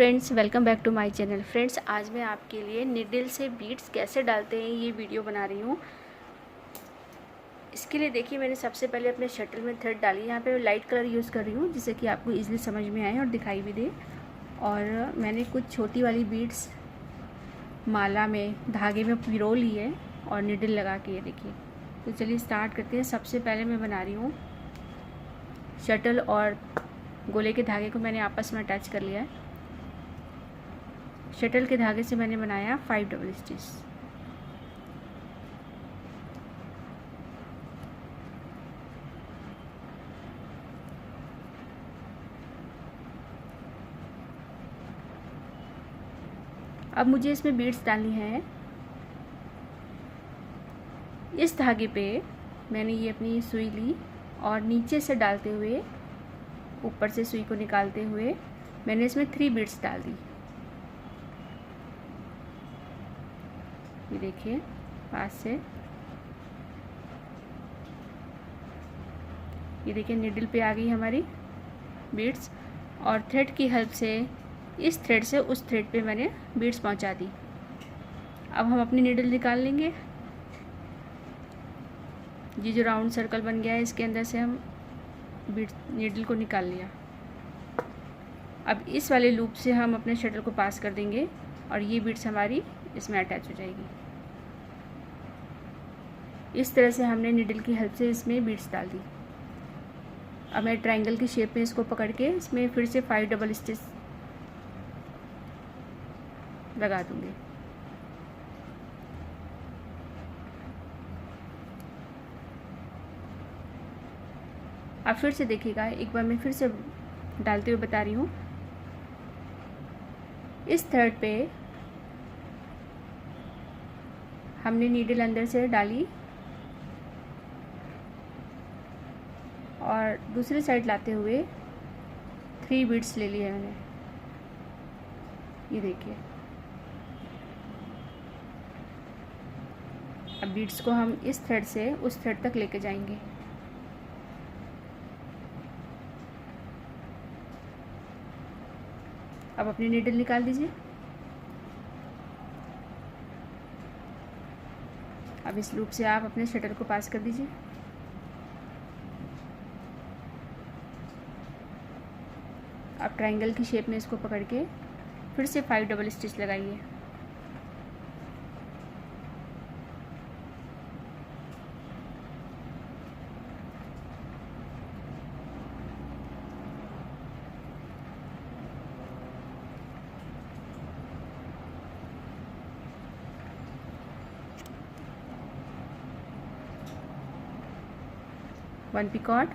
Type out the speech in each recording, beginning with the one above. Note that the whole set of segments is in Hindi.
Friends, welcome back to my channel. Friends, आज मैं आपके लिए निडल से बीड्स कैसे डालते हैं ये वीडियो बना रही हूँ। इसके लिए देखिए, मैंने सबसे पहले अपने शटल में थ्रेड डाली। यहाँ पे मैं लाइट कलर यूज़ कर रही हूँ जिससे कि आपको इजीली समझ में आए और दिखाई भी दे। और मैंने कुछ छोटी वाली बीड्स माला में धागे में पिरो ली है और निडल लगा के, ये देखिए। तो चलिए स्टार्ट करते हैं। सबसे पहले मैं बना रही हूँ शटल और गोले के धागे को मैंने आपस में अटैच कर लिया है। शटल के धागे से मैंने बनाया 5 डबल स्टिच। अब मुझे इसमें बीड्स डालनी है। इस धागे पे मैंने ये अपनी सुई ली और नीचे से डालते हुए, ऊपर से सुई को निकालते हुए मैंने इसमें 3 बीड्स डाल दी। ये देखिए, पास से ये देखिए निडल पे आ गई हमारी बीड्स। और थ्रेड की हेल्प से, इस थ्रेड से उस थ्रेड पे मैंने बीड्स पहुंचा दी। अब हम अपनी निडल निकाल लेंगे। ये जो राउंड सर्कल बन गया है, इसके अंदर से हम बीड्स निडल को निकाल लिया। अब इस वाले लूप से हम अपने शटल को पास कर देंगे और ये बीड्स हमारी इसमें अटैच हो जाएगी। इस तरह से हमने निडल की हेल्प से इसमें बीड्स डाल दी। अब मैं ट्रायंगल की शेप में इसको पकड़ के इसमें फिर से 5 डबल स्टिच लगा दूंगी। अब फिर से देखिएगा, एक बार मैं फिर से डालते हुए बता रही हूँ। इस थ्रेड पे हमने नीडल अंदर से डाली और दूसरी साइड लाते हुए 3 बीड्स ले लिए मैंने। ये देखिए, अब बीड्स को हम इस थ्रेड से उस थ्रेड तक लेके जाएंगे। अब अपनी नीडल निकाल दीजिए। अब इस लूप से आप अपने शटल को पास कर दीजिए। आप ट्रायंगल की शेप में इसको पकड़ के फिर से 5 डबल स्टिच लगाइए। One picot,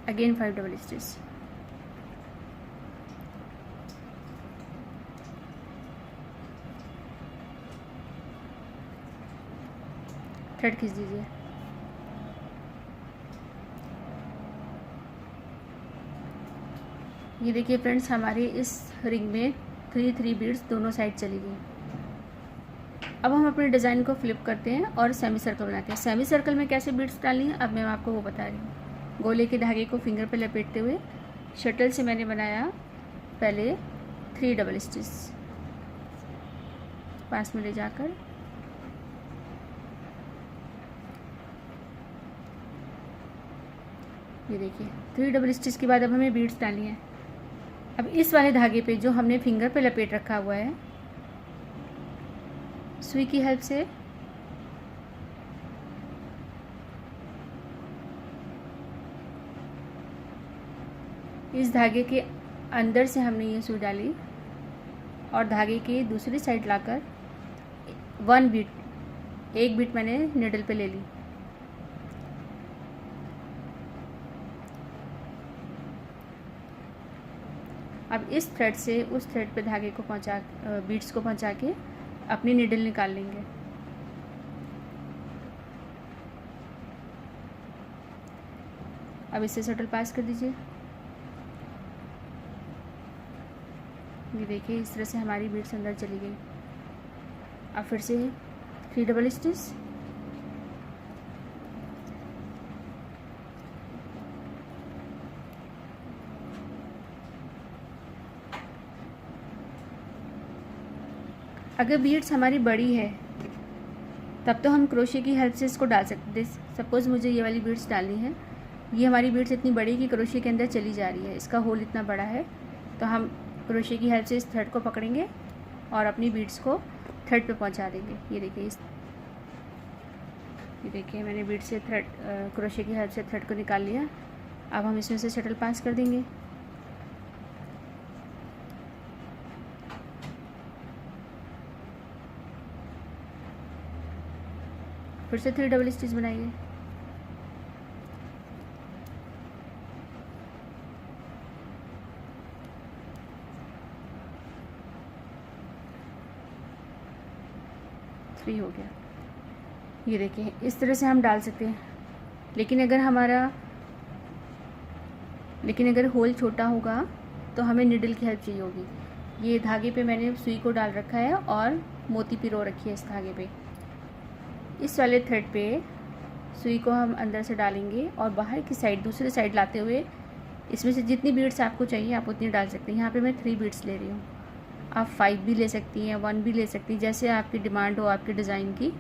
again 5 double stitch. Thread खींच दीजिए। ये देखिए फ्रेंड्स, हमारी इस रिंग में 3 बीड्स दोनों साइड चली गई। अब हम अपने डिज़ाइन को फ्लिप करते हैं और सेमी सर्कल बनाते हैं। सेमी सर्कल में कैसे बीड्स डालनी है अब मैं आपको वो बता रही हूँ। गोले के धागे को फिंगर पे लपेटते हुए शटल से मैंने बनाया पहले 3 डबल स्टिच, पास में ले जाकर ये देखिए 3 डबल स्टिच के बाद अब हमें बीड्स डालनी है। अब इस वाले धागे पे जो हमने फिंगर पे लपेट रखा हुआ है, सुई की हेल्प से इस धागे के अंदर से हमने ये सुई डाली और धागे की दूसरी साइड लाकर 1 बीट, 1 बीट मैंने निडल पे ले ली। अब इस थ्रेड से उस थ्रेड पे धागे को पहुंचा, बीड्स को पहुंचा के अपनी निडल निकाल लेंगे। अब इससे शटल पास कर दीजिए। ये देखिए, इस तरह से हमारी बीड्स अंदर चली गई। अब फिर से 3 डबल स्टिच, अगर बीड्स हमारी बड़ी है तब तो हम क्रोशे की हेल्प से इसको डाल सकते हैं। सपोज़ मुझे ये वाली बीड्स डालनी है, ये हमारी बीड्स इतनी बड़ी कि क्रोशे के अंदर चली जा रही है, इसका होल इतना बड़ा है, तो हम क्रोशे की हेल्प से इस थ्रेड को पकड़ेंगे और अपनी बीड्स को थ्रेड पे पहुंचा देंगे। ये देखिए मैंने बीड से थ्रेड क्रोशे की हेल्प से थ्रेड को निकाल लिया। अब हम इसमें से शटल पास कर देंगे। फिर से 3 डबल स्टिच बनाइए। हो गया। ये देखिए इस तरह से हम डाल सकते हैं, लेकिन अगर होल छोटा होगा तो हमें निडल की हेल्प चाहिए होगी। ये धागे पे मैंने सुई को डाल रखा है और मोती पिरो रखी है इस धागे पे। इस वाले थ्रेड पे सुई को हम अंदर से डालेंगे और बाहर की साइड दूसरी साइड लाते हुए इसमें से जितनी बीड्स आपको चाहिए आप उतनी डाल सकते हैं। यहाँ पे मैं 3 बीड्स ले रही हूँ, आप 5 भी ले सकती हैं, 1 भी ले सकती हैं, जैसे आपकी डिमांड हो आपके डिज़ाइन की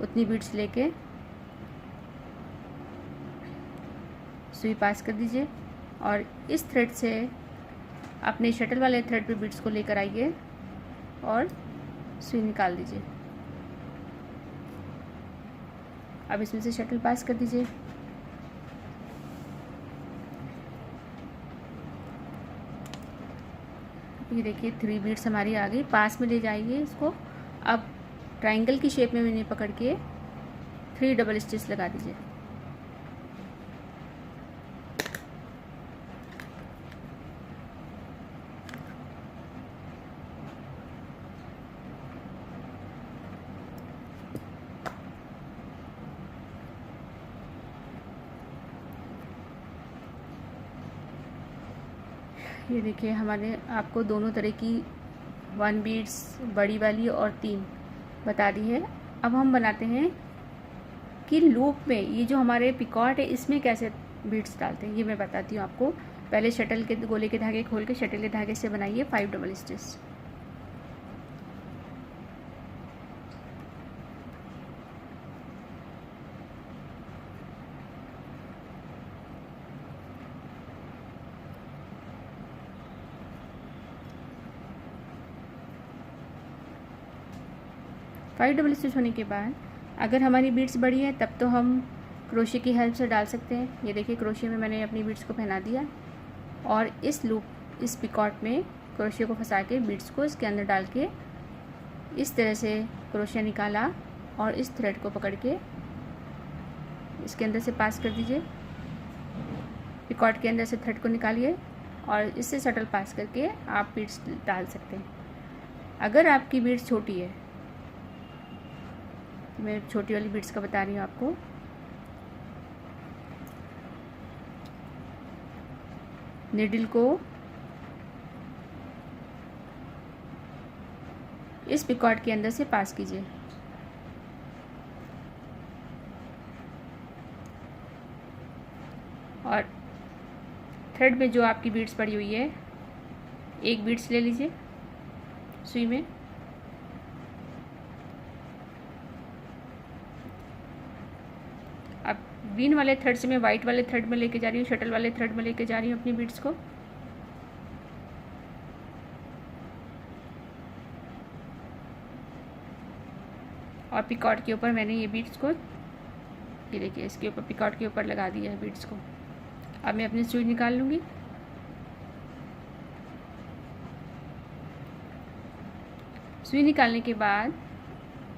उतनी बीड्स लेके सुई पास कर दीजिए और इस थ्रेड से अपने शटल वाले थ्रेड पे बीड्स को लेकर आइए और सुई निकाल दीजिए। अब इसमें से शटल पास कर दीजिए। ये देखिए 3 बीड्स हमारी आ गई। पास में ले जाइए इसको। अब ट्रायंगल की शेप में मैंने पकड़ के 3 डबल स्टिच लगा दीजिए। ये देखिए हमारे आपको दोनों तरह की 1 बीड्स बड़ी वाली और 3 बता दी है। अब हम बनाते हैं कि लूप में ये जो हमारे पिकॉट है इसमें कैसे बीड्स डालते हैं ये मैं बताती हूँ आपको। पहले शटल के गोले के धागे खोल के शटल के धागे से बनाइए 5 double stitch. Five double stitch होने के बाद अगर हमारी बीड्स बड़ी है तब तो हम क्रोशे की हेल्प से डाल सकते हैं। ये देखिए क्रोशे में मैंने अपनी बीड्स को पहना दिया और इस पिकॉट में क्रोशे को फंसा के बीड्स को इसके अंदर डाल के इस तरह से क्रोशे निकाला और इस थ्रेड को पकड़ के इसके अंदर से पास कर दीजिए। पिकॉट के अंदर से थ्रेड को निकालिए और इससे शटल पास करके आप बीड्स डाल सकते हैं। अगर आपकी बीड्स छोटी है, मैं छोटी वाली बीड्स का बता रही हूँ आपको, निडल को इस पिकॉट के अंदर से पास कीजिए और थ्रेड में जो आपकी बीड्स पड़ी हुई है एक बीड्स ले लीजिए सुई में। अब ग्रीन वाले थ्रेड से मैं वाइट वाले थ्रेड में लेके जा रही हूँ, शटल वाले थ्रेड में लेके जा रही हूँ अपनी बीड्स को। और पिकॉट के ऊपर मैंने ये बीड्स को, ये देखिए इसके ऊपर पिकॉट के ऊपर लगा दिया है बीड्स को। अब मैं अपनी सुई निकाल लूँगी। सुई निकालने के बाद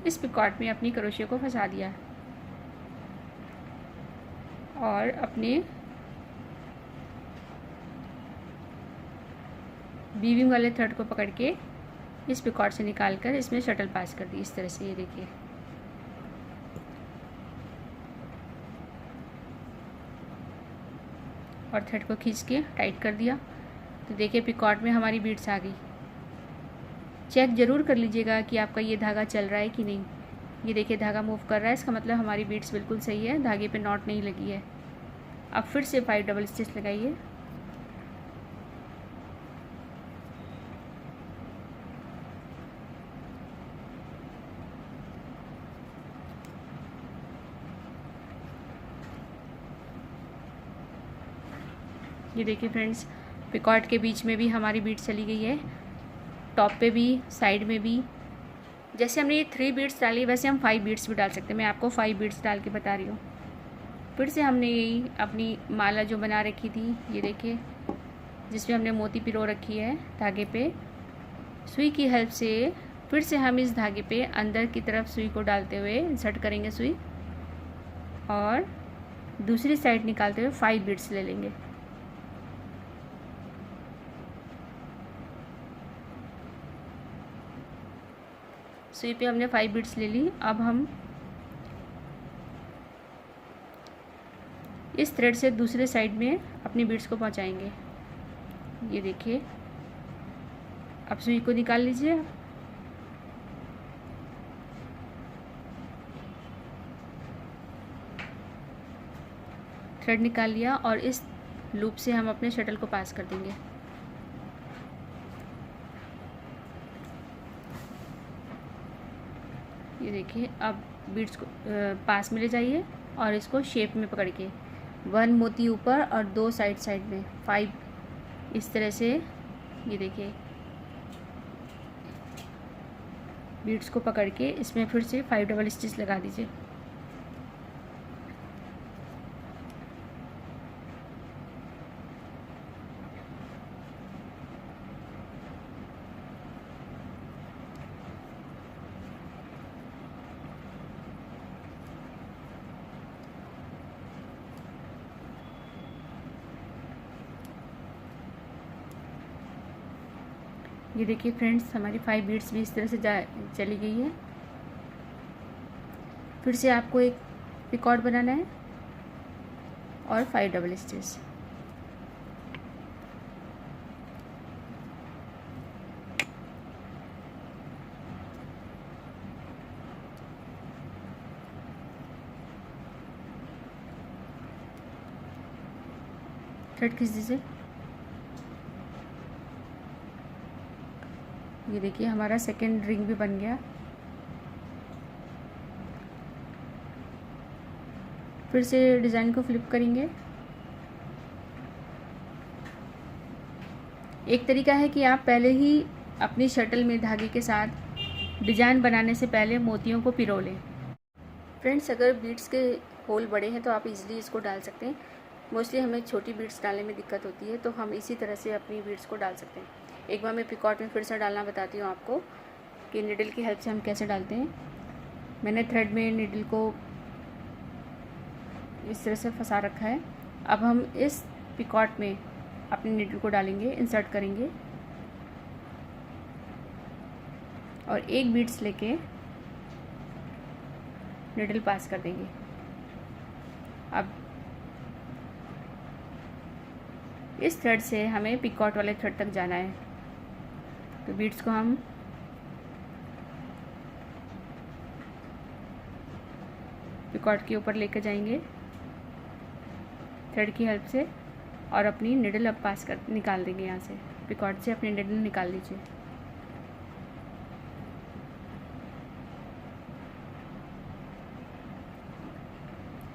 इस पिकॉट में अपनी क्रोशे को फंसा दिया और अपने वीविंग वाले थ्रेड को पकड़ के इस पिकॉट से निकालकर इसमें शटल पास कर दी इस तरह से। ये देखिए और थ्रेड को खींच के टाइट कर दिया। तो देखिए पिकॉट में हमारी बीड्स आ गई। चेक ज़रूर कर लीजिएगा कि आपका ये धागा चल रहा है कि नहीं। ये देखिए धागा मूव कर रहा है, इसका मतलब हमारी बीड्स बिल्कुल सही है, धागे पे नॉट नहीं लगी है। अब फिर से 5 डबल स्टिच लगाइए। ये देखिए फ्रेंड्स, पिकॉट के बीच में भी हमारी बीड्स चली गई है, टॉप पे भी, साइड में भी। जैसे हमने ये 3 बीड्स डाली वैसे हम 5 बीड्स भी डाल सकते हैं। मैं आपको 5 बीड्स डाल के बता रही हूँ। फिर से हमने यही अपनी माला जो बना रखी थी, ये देखिए, जिसमें हमने मोती पिरो रखी है धागे पे, सुई की हेल्प से फिर से हम इस धागे पे अंदर की तरफ सुई को डालते हुए इंसर्ट करेंगे सुई, और दूसरी साइड निकालते हुए 5 बीड्स ले लेंगे। सुई पे हमने 5 बीड्स ले ली। अब हम इस थ्रेड से दूसरे साइड में अपनी बीड्स को पहुंचाएंगे। ये देखिए, अब सुई को निकाल लीजिए। थ्रेड निकाल लिया और इस लूप से हम अपने शटल को पास कर देंगे। ये देखिए, अब बीड्स को पास में ले जाइए और इसको शेप में पकड़ के 1 मोती ऊपर और 2 साइड में 5, इस तरह से। ये देखिए, बीड्स को पकड़ के इसमें फिर से 5 डबल स्टिच लगा दीजिए। ये देखिए फ्रेंड्स, हमारी 5 बीड्स भी इस तरह से चली गई है। फिर से आपको एक पिकॉट बनाना है और 5 डबल स्टिच। थ्रेड खींच दीजिए। ये देखिए, हमारा सेकेंड रिंग भी बन गया। फिर से डिज़ाइन को फ्लिप करेंगे। एक तरीका है कि आप पहले ही अपनी शटल में धागे के साथ डिज़ाइन बनाने से पहले मोतियों को पिरो लें। फ्रेंड्स, अगर बीड्स के होल बड़े हैं तो आप इजीली इसको डाल सकते हैं। मोस्टली हमें छोटी बीड्स डालने में दिक्कत होती है, तो हम इसी तरह से अपनी बीड्स को डाल सकते हैं। एक बार मैं पिकॉट में फिर से डालना बताती हूँ आपको कि निडल की हेल्प से हम कैसे डालते हैं। मैंने थ्रेड में निडल को इस तरह से फंसा रखा है। अब हम इस पिकॉट में अपने निडल को डालेंगे, इंसर्ट करेंगे और एक बीड्स लेके निडल पास कर देंगे। अब इस थ्रेड से हमें पिकॉट वाले थ्रेड तक जाना है, तो बीड्स को हम पिकॉट के ऊपर लेकर जाएंगे थ्रेड की हेल्प से, और अपनी निडल अब पास कर निकाल देंगे। यहाँ से पिकॉट से अपनी निडल निकाल लीजिए।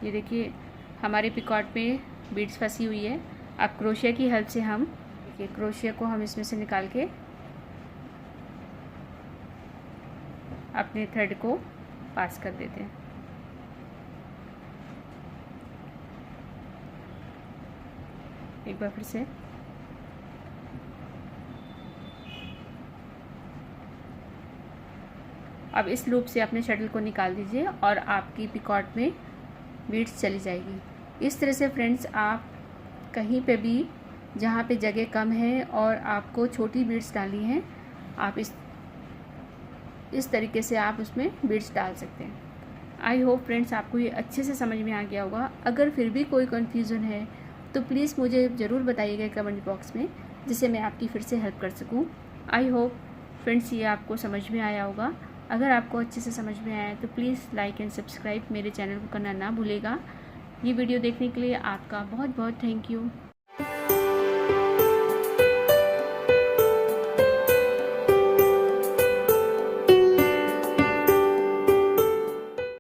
ये देखिए, हमारे पिकॉट में बीड्स फंसी हुई है। अब क्रोशिया की हेल्प से हम देखिए, क्रोशिया को हम इसमें से निकाल के अपने थ्रेड को पास कर देते हैं। एक बार फिर से अब इस लूप से अपने शटल को निकाल दीजिए और आपकी पिकॉट में बीड्स चली जाएगी। इस तरह से फ्रेंड्स, आप कहीं पे भी जहाँ पे जगह कम है और आपको छोटी बीड्स डालनी है, आप इस तरीके से आप उसमें बीड्स डाल सकते हैं। आई होप फ्रेंड्स आपको ये अच्छे से समझ में आ गया होगा। अगर फिर भी कोई कन्फ्यूज़न है तो प्लीज़ मुझे ज़रूर बताइएगा कमेंट बॉक्स में, जिससे मैं आपकी फिर से हेल्प कर सकूं। आई होप फ्रेंड्स ये आपको समझ में आया होगा। अगर आपको अच्छे से समझ में आया तो प्लीज़ लाइक एंड सब्सक्राइब मेरे चैनल को करना ना भूलेगा। ये वीडियो देखने के लिए आपका बहुत बहुत थैंक यू।